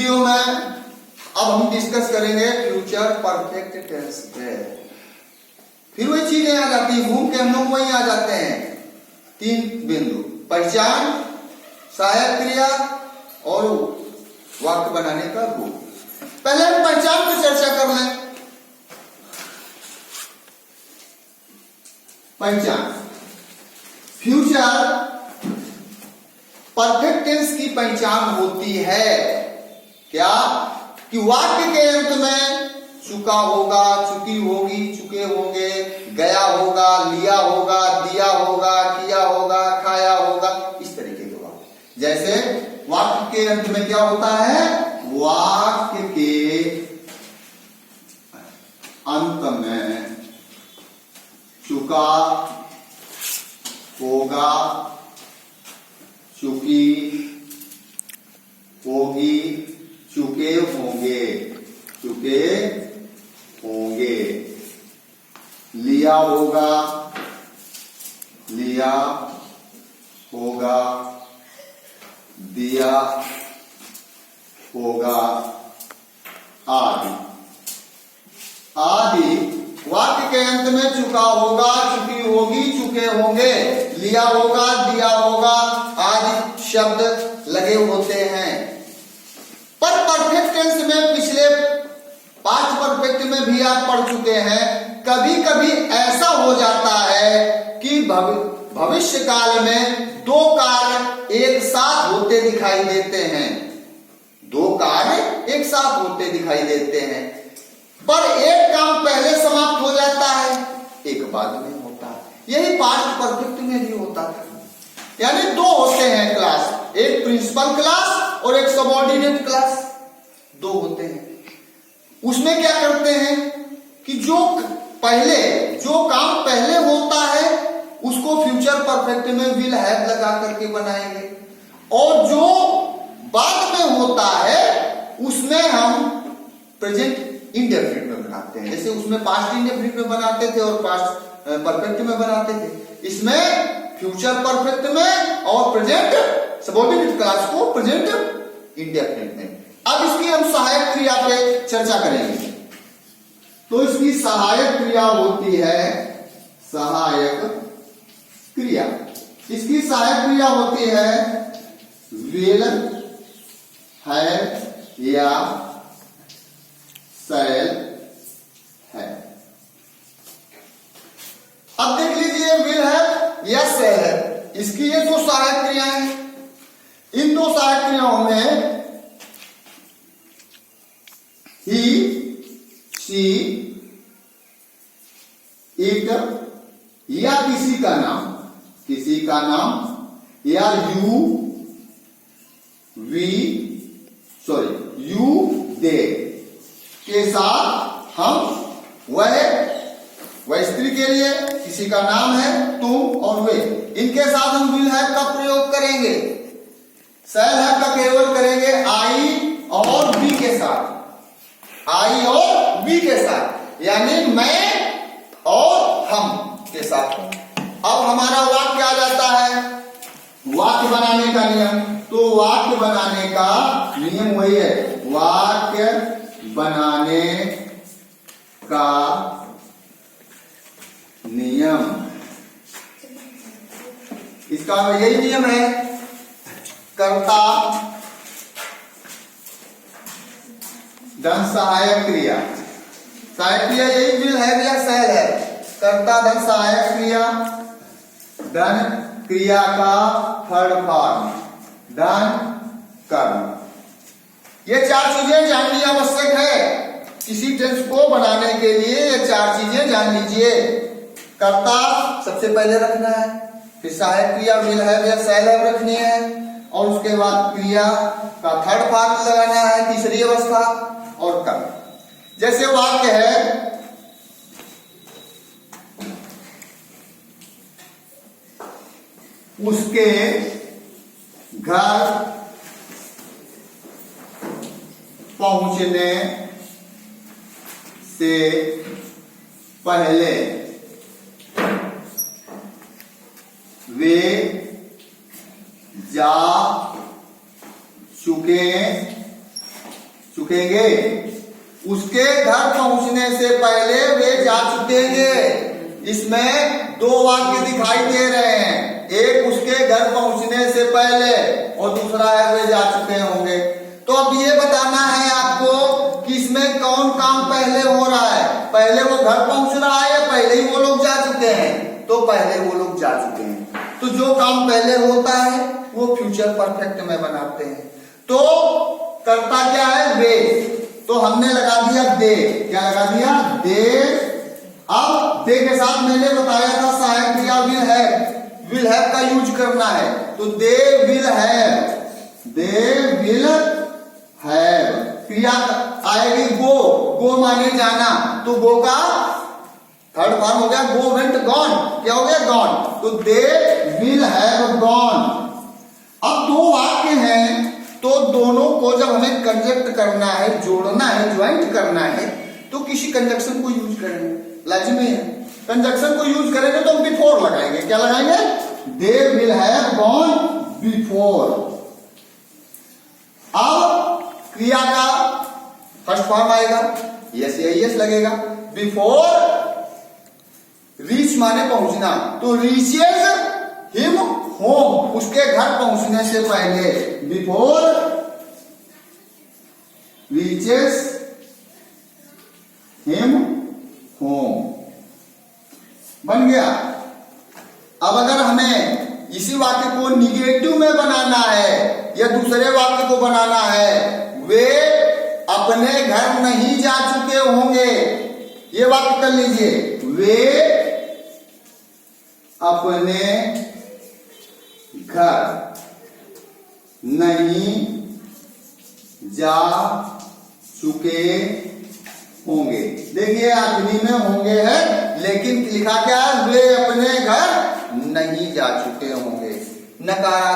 Video में अब हम डिस्कस करेंगे फ्यूचर परफेक्ट टेंस पे। फिर वही चीजें आ जाती है, घूम के हम लोग वही आ जाते हैं। 3 बिंदु, पहचान, सहायक क्रिया और वाक्य बनाने का रूप। पहले हम पहचान पर चर्चा कर लें। पहचान, फ्यूचर परफेक्ट टेंस की पहचान होती है क्या कि वाक्य के अंत में चुका होगा, चुकी होगी, चुके होंगे, गया होगा, लिया होगा, दिया होगा, किया होगा, खाया होगा, इस तरीके के वाक्य। जैसे वाक्य के अंत में क्या होता है, वाक्य के अंत में चुका होगा, चुकी होगी, चुके होंगे, चुके होंगे, लिया होगा, लिया होगा, दिया होगा, आदि आदि। वाक्य के अंत में चुका होगा, चुकी होगी, चुके होंगे, लिया होगा, दिया होगा आदि शब्द लगे होते हैं। पर परफेक्ट टेंस में पिछले पास्ट परफेक्ट में भी आप पढ़ चुके हैं, कभी कभी ऐसा हो जाता है कि भविष्य काल में 2 कार्य एक साथ होते दिखाई देते हैं। 2 कार्य एक साथ होते दिखाई देते हैं, पर एक काम पहले समाप्त हो जाता है, एक बाद में होता है। यही पास्ट परफेक्ट में भी होता था। यानी 2 होते हैं क्लास, एक प्रिंसिपल क्लास और एक सबऑर्डिनेट क्लास, 2 होते हैं। उसमें क्या करते हैं कि जो काम पहले होता है उसको फ्यूचर परफेक्ट में विल हैव लगा करके बनाएंगे, और जो बाद में होता है उसमें हम प्रेजेंट इंडेफिनिट में बनाते हैं। जैसे उसमें पास्ट इंडेफिनिट में बनाते थे और पास्ट परफेक्ट में बनाते थे, इसमें फ्यूचर परफेक्ट में और प्रेजेंट सबऑर्डिनेट क्लास को प्रेजेंट इंडेफिनिट में। अब इसकी हम सहायक क्रिया पे चर्चा करेंगे। तो इसकी सहायक क्रिया होती है सहायक क्रिया। इसकी सहायक क्रिया होती है विल, हैव या शैल है। अब देख लीजिए, विल हैव या शैल है, इसकी ये 2 सहायक क्रियाएं हैं। इन 2 सहायक क्रियाओं में ही, शी, इट या किसी का नाम या यू, दे के साथ हम वह स्त्री के लिए किसी का नाम है, तुम और वे, इनके साथ हम विल हैव का प्रयोग करेंगे। शैल हैव का केवल करेंगे आई और बी के साथ, आई और बी के साथ, यानी मैं और हम के साथ। अब हमारा वाक्य आ जाता है, वाक्य बनाने का नियम। तो वाक्य बनाने का नियम वही है, वाक्य बनाने का नियम। इसका यही नियम है, कर्ता धन सहायक क्रिया। सहायक क्रिया यही विल हैव या शैल है। कर्ता धन सहायक क्रिया, धन क्रिया का थर्ड फॉर्म, धन कर्म। ये 4 चीजें जाननी आवश्यक है किसी टेंस को बनाने के लिए। ये 4 चीजें जान लीजिए। कर्ता सबसे पहले रखना है, फिर सहायक क्रिया विल हैव या शैल हैव रखनी है, और उसके बाद क्रिया का थर्ड फॉर्म लगाना है, तीसरी अवस्था, और कर्म। जैसे वाक्य है, उसके घर पहुंचने से पहले वे जा चुके चुकेंगे, उसके घर पहुंचने से पहले वे जा चुकेंगे। इसमें दो वाक्य दिखाई दे रहे हैं, एक उसके घर पहुंचने से पहले और दूसरा है वे जा चुके होंगे। तो अब ये बताना है आपको कि इसमें कौन काम पहले हो रहा है, पहले वो घर पहुंच रहा है या पहले ही वो लोग जा चुके हैं? तो पहले वो लोग जा चुके हैं। तो जो काम पहले होता है वो फ्यूचर परफेक्ट में बनाते हैं। तो करता क्या है? वे। तो हमने लगा दिया दे। क्या लगा दिया? दे। अब दे के साथ मैंने बताया था सहायक क्रिया विल हैव का यूज करना है। तो they will have, they will have. क्रिया आएगी गो, गो माने जाना, तो गो का थर्ड फॉर्म हो गया गो, वेंट, गॉन। क्या हो गया? गॉन। तो दे विल हैव गॉन। अब दो वाक्य हैं, तो दोनों को जब हमें कंजक्ट करना है, जोड़ना है, ज्वाइंट करना है, तो किसी कंजक्शन को यूज करेंगे, लाजिमी है। कंजक्शन को यूज करेंगे तो हम बिफोर लगाएंगे। क्या लगाएंगे? They will have gone before. अब क्रिया का फर्स्ट फॉर्म आएगा, यस या यस लगेगा। बिफोर रीच माने पहुंचना, तो रीचेज हिम होम, उसके घर पहुंचने से पहले। बिफोर रीचेस हिम होम बन गया। अब अगर हमें इसी वाक्य को निगेटिव में बनाना है या दूसरे वाक्य को बनाना है, वे अपने घर नहीं जा चुके होंगे, ये वाक्य कर लीजिए। वे अपने घर नहीं जा चुके होंगे। देखिए आखिरी में होंगे है, लेकिन लिखा क्या है? वे अपने घर नहीं जा चुके होंगे। नकारात्मक